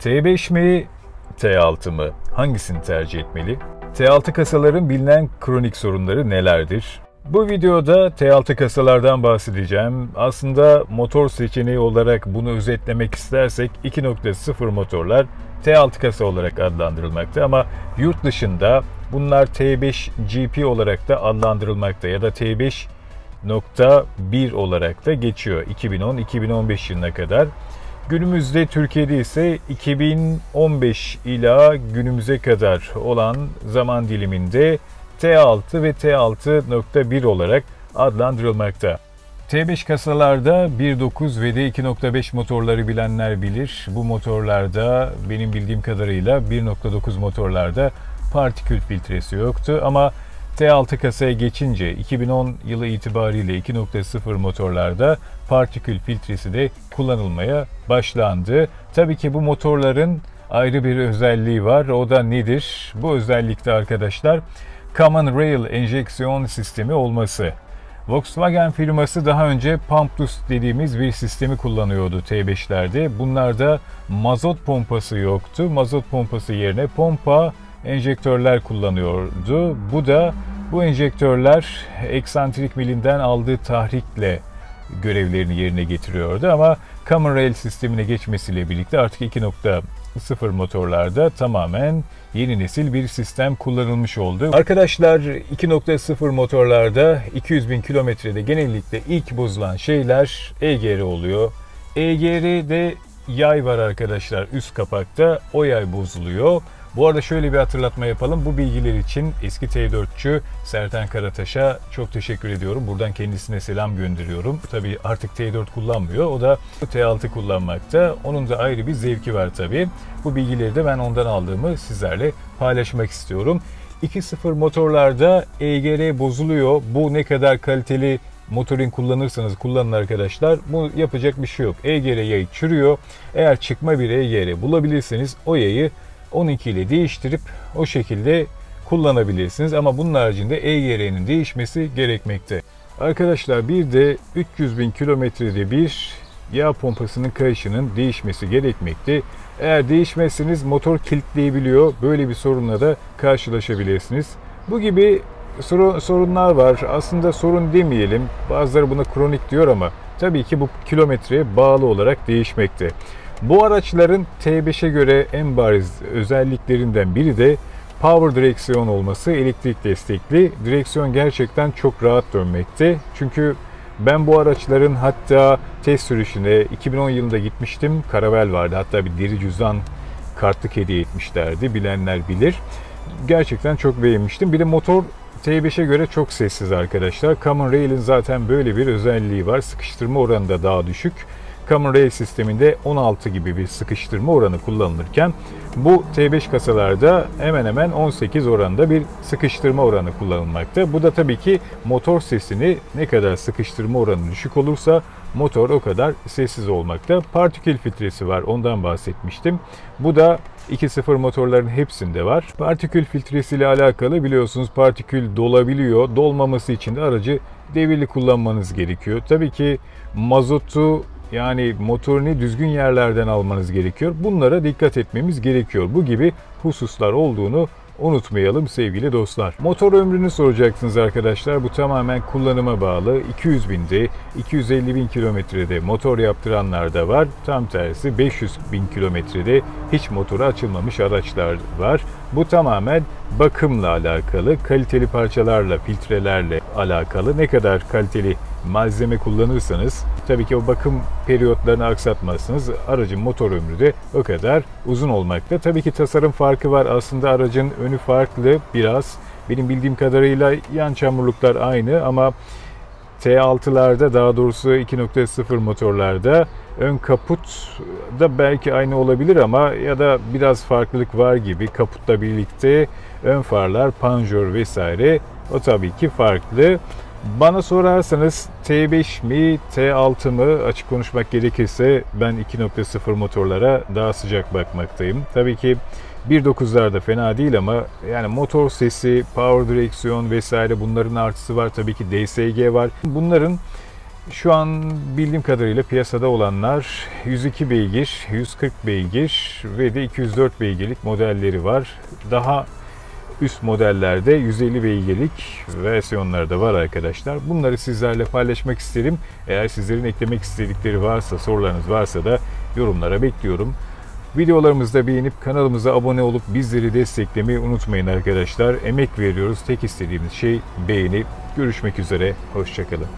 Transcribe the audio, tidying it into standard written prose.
T5 mi, T6 mı? Hangisini tercih etmeli? T6 kasaların bilinen kronik sorunları nelerdir? Bu videoda T6 kasalardan bahsedeceğim. Aslında motor seçeneği olarak bunu özetlemek istersek 2.0 motorlar T6 kasa olarak adlandırılmakta ama yurt dışında bunlar T5 GP olarak da adlandırılmakta ya da T5.1 olarak da geçiyor 2010-2015 yılına kadar. Günümüzde Türkiye'de ise 2015 ila günümüze kadar olan zaman diliminde T6 ve T6.1 olarak adlandırılmakta. T5 kasalarda 1.9 ve de 2.5 motorları bilenler bilir. Bu motorlarda benim bildiğim kadarıyla 1.9 motorlarda partikül filtresi yoktu ama T6 kasaya geçince 2010 yılı itibariyle 2.0 motorlarda partikül filtresi de kullanılmaya başlandı. Tabii ki bu motorların ayrı bir özelliği var. O da nedir? Bu özellikte arkadaşlar Common Rail enjeksiyon sistemi olması. Volkswagen firması daha önce Pumptus dediğimiz bir sistemi kullanıyordu T5'lerde. Bunlarda mazot pompası yoktu. Mazot pompası yerine pompa enjektörler kullanıyordu. Bu enjektörler eksantrik milinden aldığı tahrikle görevlerini yerine getiriyordu ama Common Rail sistemine geçmesiyle birlikte artık 2.0 motorlarda tamamen yeni nesil bir sistem kullanılmış oldu. Arkadaşlar 2.0 motorlarda 200.000 kilometrede genellikle ilk bozulan şeyler EGR oluyor. EGR'de yay var arkadaşlar üst kapakta, o yay bozuluyor. Bu arada şöyle bir hatırlatma yapalım. Bu bilgiler için eski T4'çü Sertan Karataş'a çok teşekkür ediyorum. Buradan kendisine selam gönderiyorum. Tabii artık T4 kullanmıyor. O da T6 kullanmakta. Onun da ayrı bir zevki var tabii. Bu bilgileri de ben ondan aldığımı sizlerle paylaşmak istiyorum. 2.0 motorlarda EGR bozuluyor. Bu ne kadar kaliteli motorin kullanırsanız kullanın arkadaşlar. Bu yapacak bir şey yok. EGR yayı çürüyor. Eğer çıkma bir EGR bulabilirseniz o yayı 12 ile değiştirip o şekilde kullanabilirsiniz. Ama bunun haricinde EGR'nin değişmesi gerekmekte. Arkadaşlar bir de 300.000 kilometrede bir yağ pompasının kayışının değişmesi gerekmekte. Eğer değişmezseniz motor kilitleyebiliyor. Böyle bir sorunla da karşılaşabilirsiniz. Bu gibi sorunlar var. Aslında sorun demeyelim. Bazıları buna kronik diyor ama tabii ki bu kilometreye bağlı olarak değişmekte. Bu araçların T5'e göre en bariz özelliklerinden biri de power direksiyon olması, elektrik destekli. Direksiyon gerçekten çok rahat dönmekte. Çünkü ben bu araçların hatta test sürüşüne 2010 yılında gitmiştim. Karavel vardı. Hatta bir deri cüzdan kartlık hediye etmişlerdi. Bilenler bilir. Gerçekten çok beğenmiştim. Bir de motor T5'e göre çok sessiz arkadaşlar. Common Rail'in zaten böyle bir özelliği var. Sıkıştırma oranı da daha düşük. Common Rail sisteminde 16 gibi bir sıkıştırma oranı kullanılırken bu T5 kasalarda hemen hemen 18 oranında bir sıkıştırma oranı kullanılmakta. Bu da tabii ki motor sesini ne kadar sıkıştırma oranı düşük olursa motor o kadar sessiz olmakta. Partikül filtresi var, ondan bahsetmiştim. Bu da 2.0 motorların hepsinde var. Partikül filtresi ile alakalı biliyorsunuz partikül dolabiliyor. Dolmaması için de aracı devirli kullanmanız gerekiyor. Tabii ki mazotu yani motorunu düzgün yerlerden almanız gerekiyor. Bunlara dikkat etmemiz gerekiyor. Bu gibi hususlar olduğunu unutmayalım sevgili dostlar. Motor ömrünü soracaksınız arkadaşlar. Bu tamamen kullanıma bağlı. 200.000'de, 250.000 kilometrede motor yaptıranlar da var. Tam tersi 500.000 kilometrede hiç motoru açılmamış araçlar var. Bu tamamen bakımla alakalı, kaliteli parçalarla, filtrelerle alakalı. Ne kadar kaliteli malzeme kullanırsanız tabii ki o bakım periyotlarını aksatmazsınız. Aracın motor ömrü de o kadar uzun olmakta. Tabii ki tasarım farkı var. Aslında aracın önü farklı biraz. Benim bildiğim kadarıyla yan çamurluklar aynı ama T6'larda daha doğrusu 2.0 motorlarda ön kaput da belki aynı olabilir ama ya da biraz farklılık var gibi. Kaputla birlikte ön farlar, panjur vesaire o tabii ki farklı. Bana sorarsanız T5 mi, T6 mı açık konuşmak gerekirse ben 2.0 motorlara daha sıcak bakmaktayım. Tabii ki 1.9'lar da fena değil ama yani motor sesi, power direksiyon vesaire bunların artısı var. Tabii ki DSG var. Bunların Şu an bildiğim kadarıyla piyasada olanlar 102 beygir, 140 beygir ve de 204 beygirlik modelleri var. Daha üst modellerde 150 beygirlik versiyonları da var arkadaşlar. Bunları sizlerle paylaşmak isterim. Eğer sizlerin eklemek istedikleri varsa, sorularınız varsa da yorumlara bekliyorum. Videolarımızı da beğenip kanalımıza abone olup bizleri desteklemeyi unutmayın arkadaşlar. Emek veriyoruz. Tek istediğimiz şey beğeni. Görüşmek üzere. Hoşça kalın.